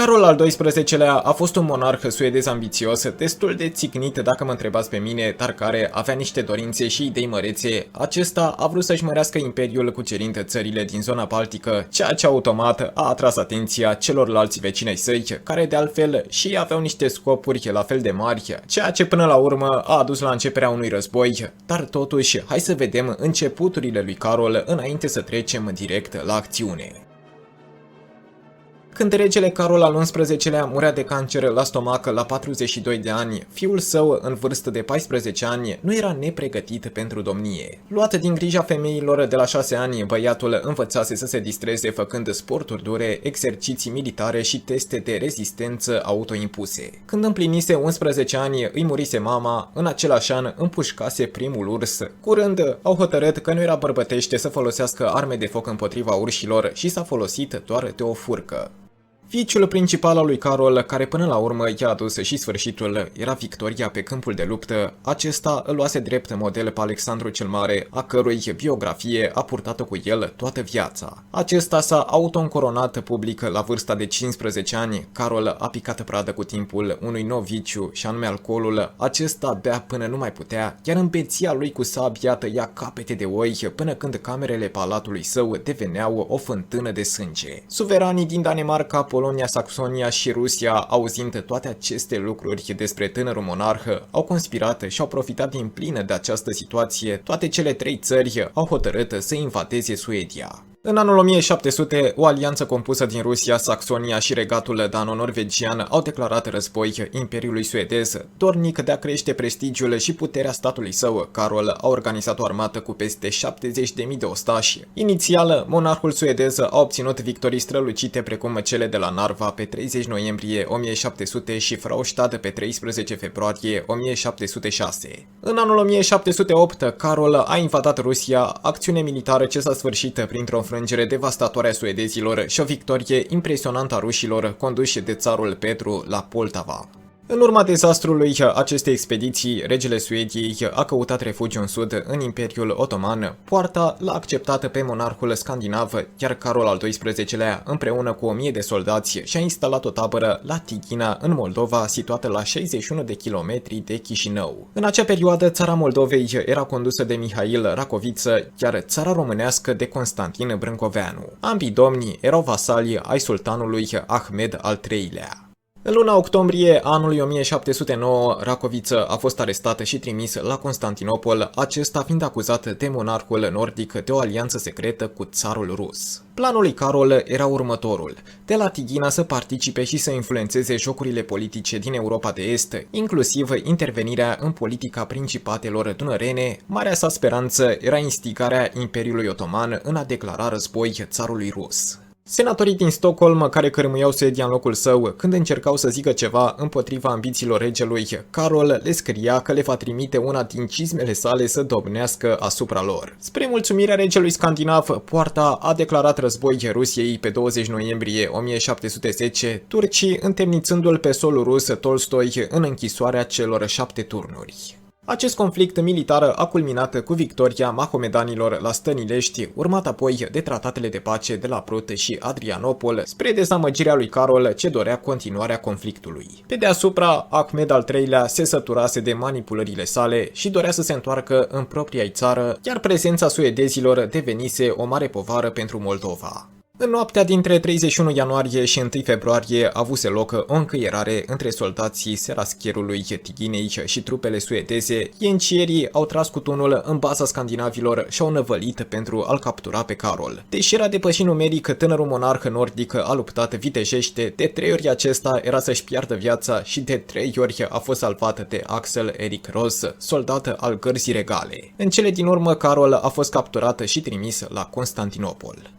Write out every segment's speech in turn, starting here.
Carol al XII-lea a fost un monarh suedez ambițios, destul de țicnit dacă mă întrebați pe mine, dar care avea niște dorințe și idei mărețe. Acesta a vrut să-și mărească imperiul cucerind țările din zona baltică, ceea ce automat a atras atenția celorlalți vecini ai săi, care de altfel și aveau niște scopuri la fel de mari, ceea ce până la urmă a adus la începerea unui război. Dar totuși, hai să vedem începuturile lui Carol înainte să trecem direct la acțiune. Când regele Carol al XI-lea murea de cancer la stomac la 42 de ani, fiul său, în vârstă de 14 ani, nu era nepregătit pentru domnie. Luat din grija femeilor de la 6 ani, băiatul învățase să se distreze făcând sporturi dure, exerciții militare și teste de rezistență autoimpuse. Când împlinise 11 ani, îi murise mama, în același an împușcase primul urs. Curând, au hotărât că nu era bărbătește să folosească arme de foc împotriva urșilor și s-a folosit doar de o furcă. Viciul principal al lui Carol, care până la urmă i-a adus și sfârșitul, era victoria pe câmpul de luptă. Acesta îl luase drept model pe Alexandru cel Mare, a cărui biografie a purtat-o cu el toată viața. Acesta s-a autoîncoronat public la vârsta de 15 ani. Carol a picat pradă cu timpul unui nou viciu, și anume alcoolul. Acesta bea până nu mai putea, iar în beția lui cu sabia tăia capete de oi, până când camerele palatului său deveneau o fântână de sânge. Suveranii din Danemarca, Polonia, Saxonia și Rusia, auzind toate aceste lucruri despre tânărul monarh, au conspirat și au profitat din plină de această situație. Toate cele trei țări au hotărât să invadeze Suedia. În anul 1700, o alianță compusă din Rusia, Saxonia și regatul dano-norvegian au declarat război Imperiului suedez. Dornic de a crește prestigiul și puterea statului său, Carol a organizat o armată cu peste 70.000 de ostași. Inițial, monarhul suedez a obținut victorii strălucite precum cele de la Narva pe 30 noiembrie 1700 și Fraustadt pe 13 februarie 1706. În anul 1708, Carol a invadat Rusia, acțiune militară ce s-a sfârșit printr-o înfrângere devastatoare a suedezilor și o victorie impresionantă a rușilor conduși de țarul Petru la Poltava. În urma dezastrului acestei expediții, regele Suediei a căutat refugiu în sud, în Imperiul Otoman. Poarta l-a acceptat pe monarhul scandinav, iar Carol al XII-lea, împreună cu 1000 de soldați, și-a instalat o tabără la Tighina, în Moldova, situată la 61 de kilometri de Chișinău. În acea perioadă, țara Moldovei era condusă de Mihail Racoviță, iar țara românească de Constantin Brâncoveanu. Ambii domni erau vasali ai sultanului Ahmed al III-lea. În luna octombrie anului 1709, Racoviță a fost arestată și trimis la Constantinopol, acesta fiind acuzat de monarhul nordic de o alianță secretă cu țarul rus. Planul lui Carol era următorul: de la Tighina să participe și să influențeze jocurile politice din Europa de Est, inclusiv intervenirea în politica principatelor dunărene. Marea sa speranță era instigarea Imperiului Otoman în a declara război țarului rus. Senatorii din Stockholm, care cărmuiau Suedia în locul său, când încercau să zică ceva împotriva ambițiilor regelui, Carol le scria că le va trimite una din cizmele sale să domnească asupra lor. Spre mulțumirea regelui scandinav, Poarta a declarat război Rusiei pe 20 noiembrie 1710, turcii întemnițându-l pe solul rus Tolstoi în închisoarea celor 7 turnuri. Acest conflict militar a culminat cu victoria mahomedanilor la Stănilești, urmat apoi de tratatele de pace de la Prut și Adrianopol, spre dezamăgirea lui Carol, ce dorea continuarea conflictului. Pe deasupra, Ahmed al III-lea se săturase de manipulările sale și dorea să se întoarcă în propria țară, iar prezența suedezilor devenise o mare povară pentru Moldova. În noaptea dintre 31 ianuarie și 1 februarie avuse loc o încăierare între soldații Seraschierului Tighinei și trupele suedeze. Iencierii au tras cu tunul în baza scandinavilor și au năvălit pentru a-l captura pe Carol. Deși era depășit numeric, tânărul monarh nordic a luptat vitejește. De 3 ori acesta era să-și piardă viața și de 3 ori a fost salvat de Axel Erik Ros, soldat al gărzii regale. În cele din urmă, Carol a fost capturat și trimis la Constantinopol.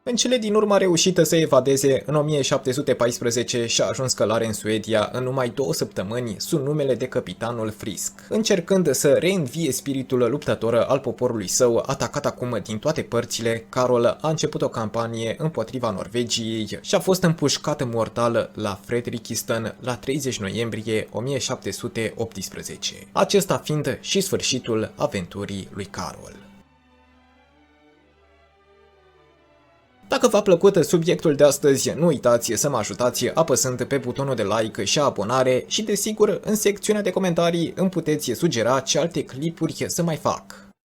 În cele din urmă a reușit să evadeze. În 1714 și-a ajuns călare în Suedia în numai 2 săptămâni sub numele de Capitanul Frisk. Încercând să reînvie spiritul luptător al poporului său, atacat acum din toate părțile, Carol a început o campanie împotriva Norvegiei și a fost împușcat mortal la Fredrikstad la 30 noiembrie 1718. Acesta fiind și sfârșitul aventurii lui Carol. Dacă v-a plăcut subiectul de astăzi, nu uitați să mă ajutați apăsând pe butonul de like și abonare și, desigur, în secțiunea de comentarii îmi puteți sugera ce alte clipuri să mai fac.